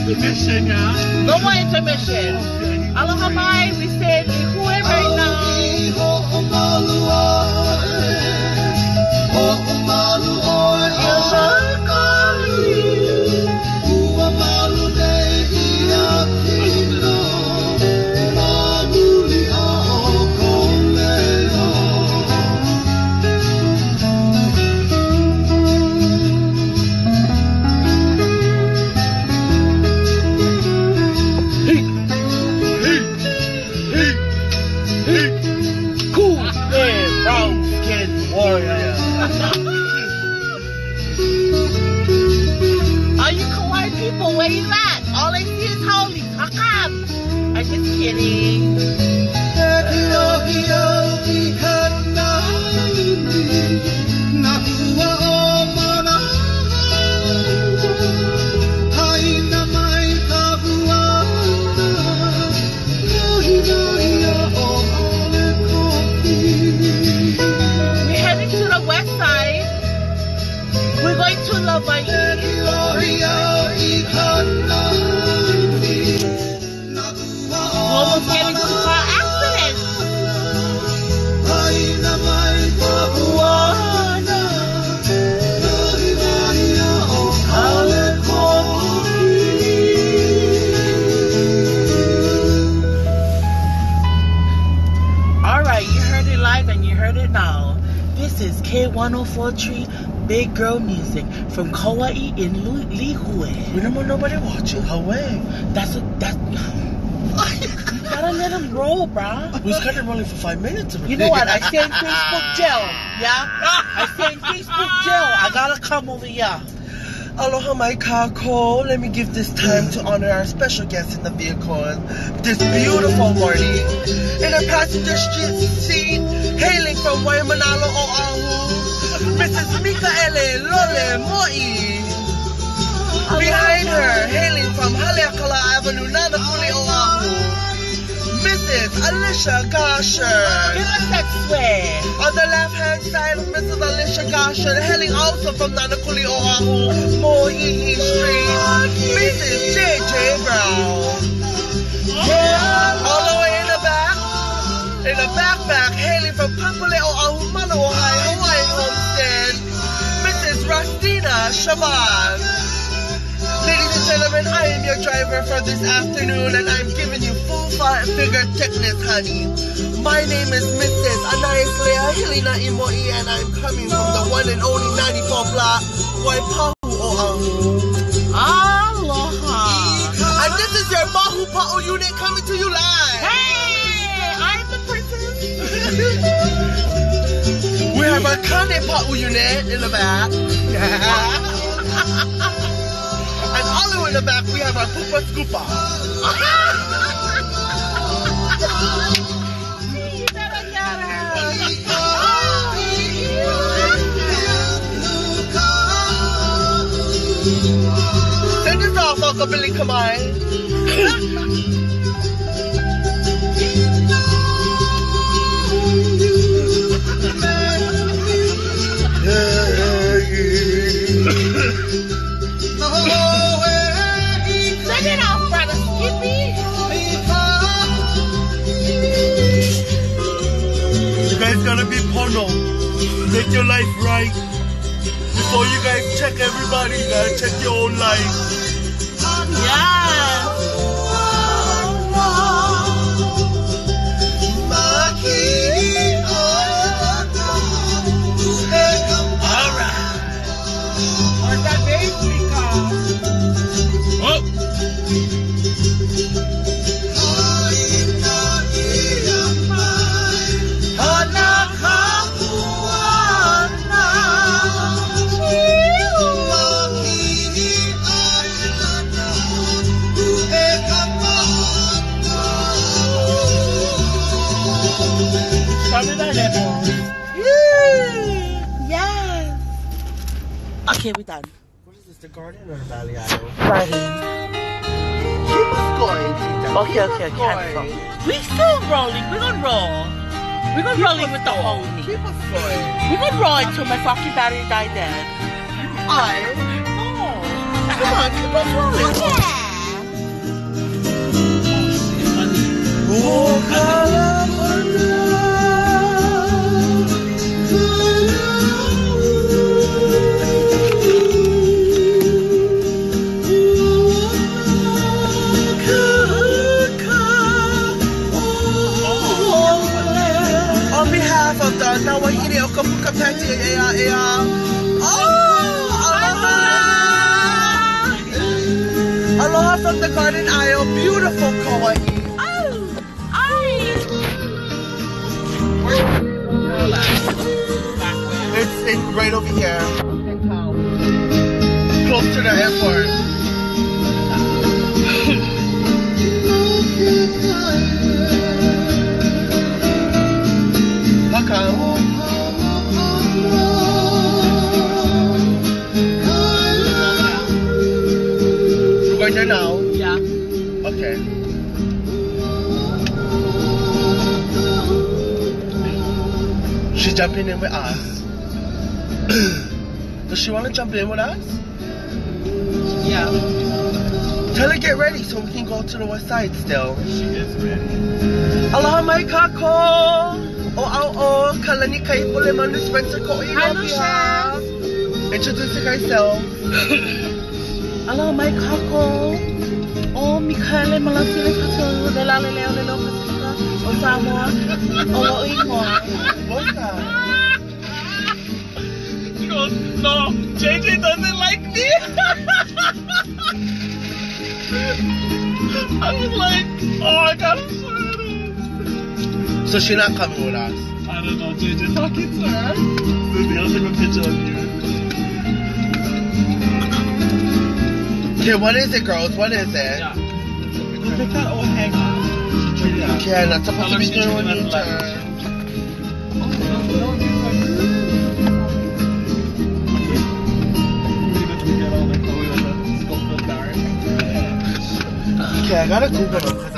intermission, yeah? No more intermission. Aloha mai, we say Lihue right now. Are you Kauai people? Where you at? All I see is holy. Hakam. I'm just kidding. We're heading to the west side. We're going to Kauai. Almost getting into a car accident. Alright, you heard it live and you heard it now. This is K1043 Big Girl Music from Kauai in Lihue. We don't want nobody watching. Hawaii. That's you gotta let him roll, bruh. We was kind of rolling for 5 minutes. You know what? I stay in Facebook jail, yeah? I stay in Facebook jail. I gotta come over here. Aloha mai kako. Let me give this time to honor our special guest in the vehicle this beautiful morning. In our passenger seat, hailing from Waimanalo, Oahu, Mrs. Mikaele Lole Moi. Behind her, hailing from Haleakala Avenue, Nanakuli, Oahu, Mrs. Alicia Gosher. Give us that swear. On the left-hand side of Mrs. Alicia Gosher, hailing also from Nanakuli, Oahu, Mohihi Street, Mrs. J.J. Brown. All the way in the backpack, hailing from Papule, Oahu, Manoahai, Hawaii Homestead, Mrs. Rastina Shaban. Ladies and gentlemen, I am your driver for this afternoon, and I'm giving you full figure thickness, honey. My name is Mrs. Anaislea Hilina Imoi, and I'm coming from the one and only 94 block, Waipahu, Oahu. Aloha. And this is your Mahu Pa'o unit coming to you live. Hey, I'm the princess. We have our Kane Pa'o unit in the back. And all the way in the back, we have our Poopa Scoopa. You better get her. Send us off, Uncle Billy Kamai. Send it off, brother Skippy. You guys gotta be porno. Make your life right. Before you guys check everybody, you gotta check your own life. Yes. Yes. Okay, we're done. What is this, the garden or the valley isle? Garden. Keep us going, Tita. Okay. We still rolling. We're gonna roll. We're gonna roll with the homie. Keep us going. We're gonna roll until my fucking battery died dead. Come on, keep us rolling. Yeah. Aloha from the Garden Isle, beautiful Kauai. It's right over here. Close to the airport. How come? You're going there now? Yeah. Okay. She's jumping in with us. Does she want to jump in with us? Yeah. Tell her get ready so we can go to the west side still. She is ready. Aloha mai kako. O kalani kai pole manu Spencer ko ilobiha. Introducing herself. Aloha mai kako. O Mikhaele malasile tato de la leo lelo pasika. O Samoa. O Ingo. What's that? She goes, no, JJ doesn't like me. I was like, oh, I got excited. So she's not coming with us? I don't know, JJ talking to her. Maybe I'll take a picture of you. Okay, what is it, girls? What is it? Yeah. Go pick that old hanger. Okay, not supposed to be doing when you turn. Okay, I gotta Google them.